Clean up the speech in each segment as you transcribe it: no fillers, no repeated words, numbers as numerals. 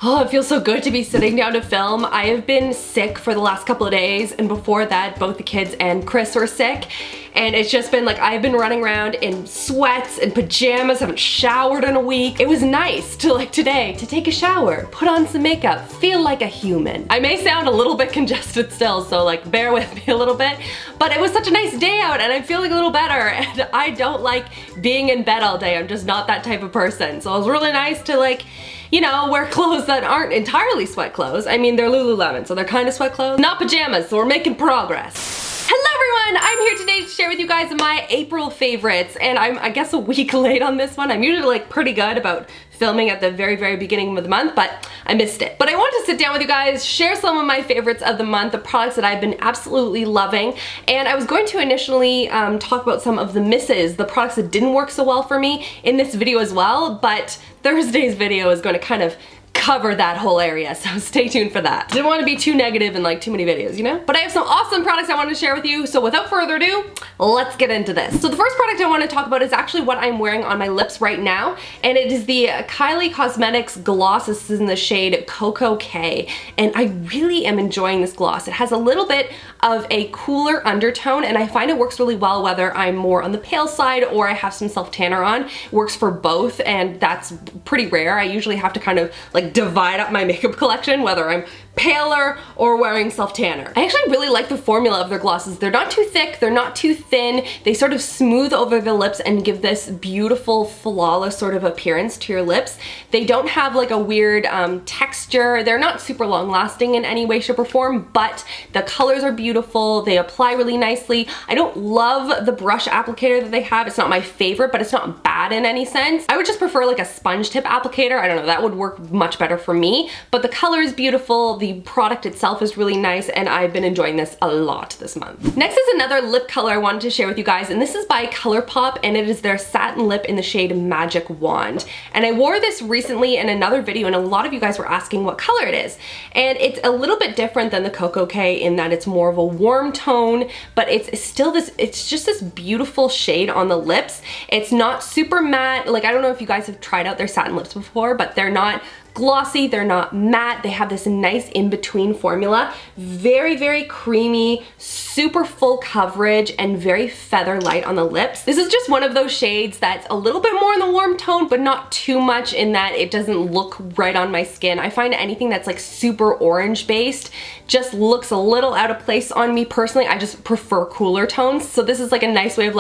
Oh, it feels so good to be sitting down to film. I have been sick for the last couple of days, and before that, both the kids and Chris were sick. And it's just been like, I've been running around in sweats and pajamas, haven't showered in a week. It was nice to today, to take a shower, put on some makeup, feel like a human. I may sound a little bit congested still, so bear with me a little bit, but it was such a nice day out and I'm feeling a little better, and I don't like being in bed all day. I'm just not that type of person. So it was really nice to you know, wear clothes that aren't entirely sweat clothes. I mean, they're Lululemon, so they're kind of sweat clothes. Not pajamas, so we're making progress. Hello everyone, I'm here today to share with you guys my April favorites, and I'm, I guess, a week late on this one. I'm usually pretty good about filming at the very beginning of the month, but I missed it. But I want to sit down with you guys, share some of my favorites of the month, the products that I've been absolutely loving, and I was going to initially talk about some of the misses, the products that didn't work so well for me in this video as well, but Thursday's video is going to kind of cover that whole area, so stay tuned for that. Didn't want to be too negative in too many videos, you know? But I have some awesome products I wanted to share with you, so without further ado, let's get into this. So the first product I want to talk about is actually what I'm wearing on my lips right now, and it is the Kylie Cosmetics gloss. This is in the shade Cocoa K, and I really am enjoying this gloss. It has a little bit of a cooler undertone, and I find it works really well whether I'm more on the pale side or I have some self-tanner on. It works for both, and that's pretty rare. I usually have to kind of divide up my makeup collection, whether I'm paler or wearing self-tanner. I actually really like the formula of their glosses. They're not too thick, they're not too thin. They sort of smooth over the lips and give this beautiful, flawless sort of appearance to your lips. They don't have a weird texture. They're not super long lasting in any way, shape, or form, but the colors are beautiful. They apply really nicely. I don't love the brush applicator that they have. It's not my favorite, but it's not bad in any sense. I would just prefer a sponge tip applicator. I don't know, that would work much better for me, but the color is beautiful. The product itself is really nice, and I've been enjoying this a lot this month. Next is another lip color I wanted to share with you guys, and this is by ColourPop, and it is their satin lip in the shade Magic Wand. And I wore this recently in another video, and a lot of you guys were asking what color it is. And it's a little bit different than the Cocoa K in that it's more of a warm tone, but it's still it's just this beautiful shade on the lips. It's not super matte. I don't know if you guys have tried out their satin lips before, but they're not glossy, they're not matte. They have this nice in-between formula. Very creamy, super full coverage, and very feather light on the lips. This is just one of those shades that's a little bit more in the warm tone, but not too much in that it doesn't look right on my skin. I find anything that's super orange based just looks a little out of place on me personally. I just prefer cooler tones. So this is a nice way of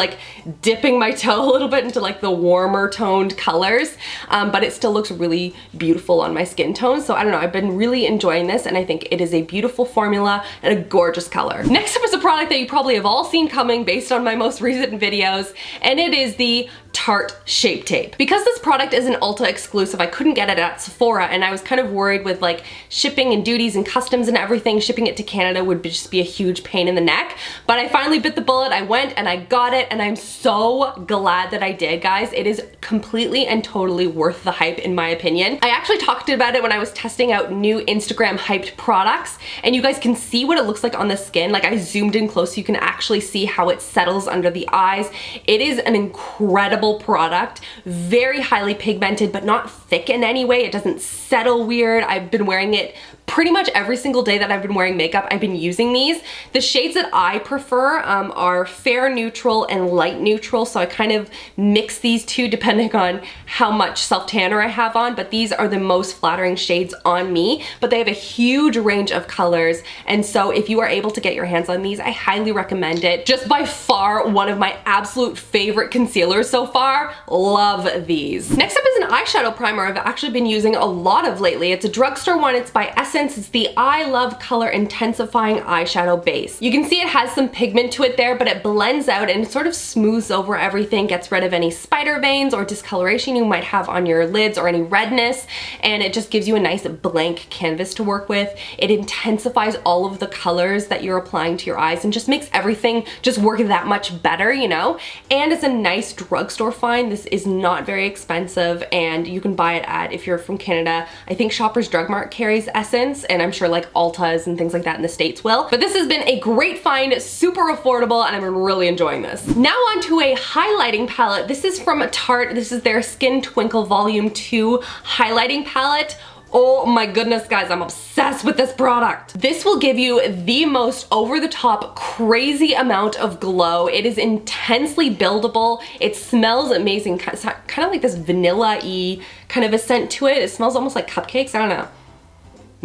dipping my toe a little bit into the warmer toned colors, but it still looks really beautiful on my skin tone. So I don't know, I've been really enjoying this, and I think it is a beautiful formula and a gorgeous color. Next up is a product that you probably have all seen coming based on my most recent videos, and it is the Tarte Shape Tape. Because this product is an Ulta exclusive, I couldn't get it at Sephora, and I was kind of worried with shipping and duties and customs and everything. Shipping it to Canada would just be a huge pain in the neck, but I finally bit the bullet. I went and I got it, and I'm so glad that I did, guys. It is completely and totally worth the hype in my opinion. I actually talked about it when I was testing out new Instagram hyped products, and you guys can see what it looks like on the skin. I zoomed in close so you can actually see how it settles under the eyes. It is an incredible product, very highly pigmented, but not thick in any way. It doesn't settle weird. I've been wearing it pretty much every single day that I've been wearing makeup. I've been using these. The shades that I prefer are fair neutral and light neutral, so I kind of mix these two depending on how much self-tanner I have on, but these are the most flattering shades on me, but they have a huge range of colors, and so if you are able to get your hands on these, I highly recommend it. Just by far one of my absolute favorite concealers so far. Love these. Next up is an eyeshadow primer I've actually been using a lot of lately. It's a drugstore one. It's by Essence. It's the I Love Color Intensifying Eyeshadow Base. You can see it has some pigment to it there, but it blends out and it sort of smooths over everything, gets rid of any spider veins or discoloration you might have on your lids or any redness, and it just gives you a nice blank canvas to work with. It intensifies all of the colors that you're applying to your eyes and just makes everything just work that much better, you know? And it's a nice drugstore find. This is not very expensive, and you can buy it at, if you're from Canada, I think Shoppers Drug Mart carries Essence, and I'm sure Ultas and things like that in the States will. But this has been a great find, super affordable, and I've been really enjoying this. Now on to a highlighting palette. This is from Tarte. This is their Skin Twinkle Volume 2 highlighting palette. Oh my goodness, guys, I'm obsessed with this product. This will give you the most over-the-top, crazy amount of glow. It is intensely buildable. It smells amazing, kind of like this vanilla-y kind of a scent to it. It smells almost like cupcakes, I don't know.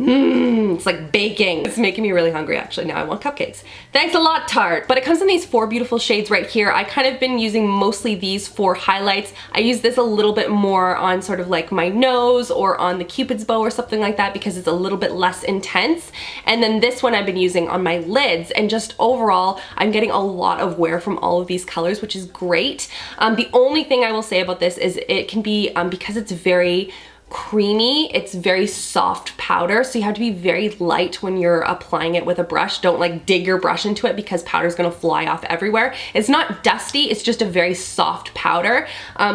It's like baking. It's making me really hungry actually. Now I want cupcakes. Thanks a lot, Tarte. But it comes in these 4 beautiful shades right here. I kind of been using mostly these for highlights. I use this a little bit more on sort of like my nose or on the Cupid's bow or something like that because it's a little bit less intense. And then this one I've been using on my lids, and just overall I'm getting a lot of wear from all of these colors, which is great. The only thing I will say about this is it can be, because it's very creamy, it's very soft powder, so you have to be very light when you're applying it with a brush. Don't like dig your brush into it because powder is gonna fly off everywhere. It's not dusty, it's just a very soft powder.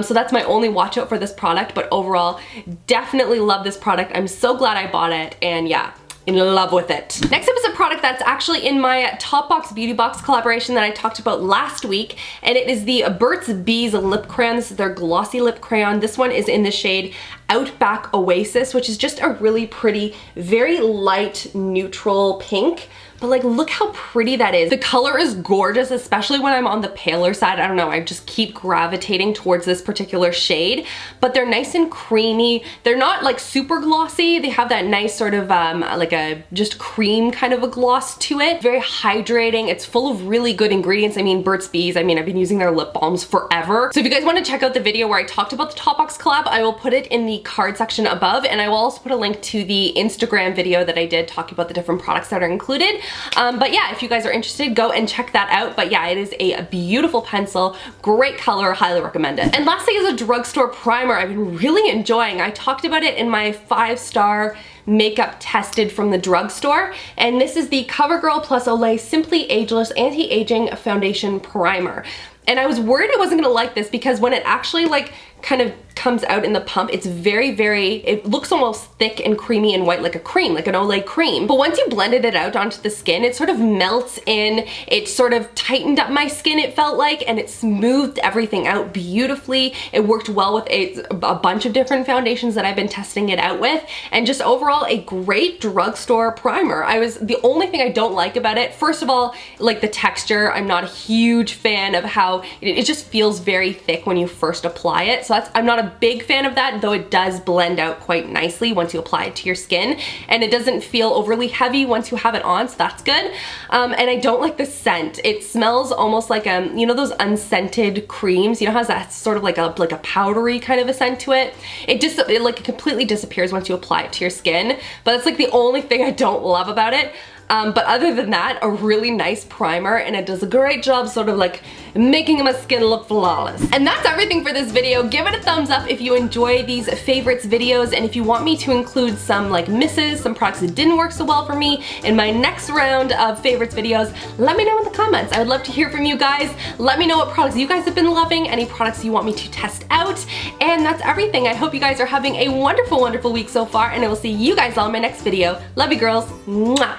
So that's my only watch out for this product, but overall, definitely love this product. I'm so glad I bought it, and yeah, in love with it. Next up is a product that's actually in my Top Box Beauty Box collaboration that I talked about last week, and it is the Burt's Bees lip crayon. This is their glossy lip crayon. This one is in the shade Outback Oasis, which is just a really pretty, very light, neutral pink. But like, look how pretty that is. The color is gorgeous, especially when I'm on the paler side. I don't know, I just keep gravitating towards this particular shade. But they're nice and creamy. They're not like super glossy. They have that nice sort of like a just cream kind of a gloss to it. Very hydrating. It's full of really good ingredients. I mean, Burt's Bees, I mean, I've been using their lip balms forever. So if you guys want to check out the video where I talked about the Top Box collab, I will put it in the card section above, and I will also put a link to the Instagram video that I did talking about the different products that are included. But yeah, if you guys are interested, go and check that out. But yeah, it is a beautiful pencil, great color, highly recommend it. And lastly is a drugstore primer I've been really enjoying. I talked about it in my 5-star makeup tested from the drugstore, and this is the CoverGirl Plus Olay Simply Ageless Anti-Aging Foundation Primer. And I was worried I wasn't gonna like this because when it actually like kind of comes out in the pump, it's very, it looks almost thick and creamy and white like a cream, like an Olay cream. But once you blended it out onto the skin, it sort of melts in, it sort of tightened up my skin, it felt like, and it smoothed everything out beautifully. It worked well with a bunch of different foundations that I've been testing it out with, and just overall a great drugstore primer. The only thing I don't like about it, first of all, like the texture, I'm not a huge fan of how it just feels very thick when you first apply it. So I'm not a big fan of that, though it does blend out quite nicely once you apply it to your skin, and it doesn't feel overly heavy once you have it on, so that's good. And I don't like the scent. It smells almost like you know those unscented creams, you know, has that sort of like a powdery kind of a scent to it. It like completely disappears once you apply it to your skin, but that's like the only thing I don't love about it. But other than that, a really nice primer, and it does a great job sort of like making my skin look flawless. And that's everything for this video. Give it a thumbs up if you enjoy these favorites videos, and if you want me to include some like misses, some products that didn't work so well for me in my next round of favorites videos, let me know in the comments. I would love to hear from you guys. Let me know what products you guys have been loving, any products you want me to test out, and that's everything. I hope you guys are having a wonderful, wonderful week so far, and I will see you guys all in my next video. Love you, girls. Mwah.